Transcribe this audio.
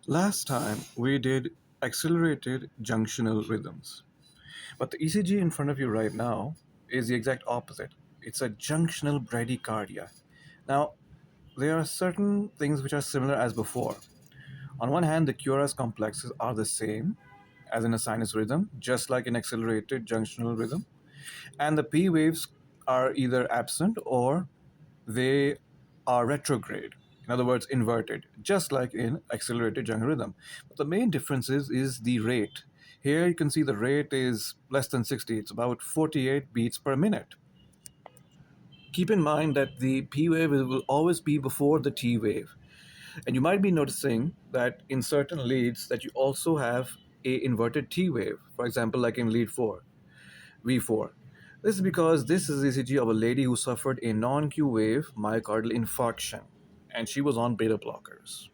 Last time we did accelerated junctional rhythms, but the ECG in front of you right now is the exact opposite. It's a junctional bradycardia. Now, there are certain things which are similar as before. On one hand, the QRS complexes are the same as in a sinus rhythm, just like an accelerated junctional rhythm, and the P waves are either absent or they are retrograde. In other words, inverted, just like in accelerated jungle rhythm. But the main difference is the rate. Here you can see the rate is less than 60. It's about 48 beats per minute. Keep in mind that the P wave will always be before the T wave. And you might be noticing that in certain leads that you also have a inverted T wave, for example, like in lead 4, V4. This is because this is ECG of a lady who suffered a non-Q wave myocardial infarction and she was on beta blockers.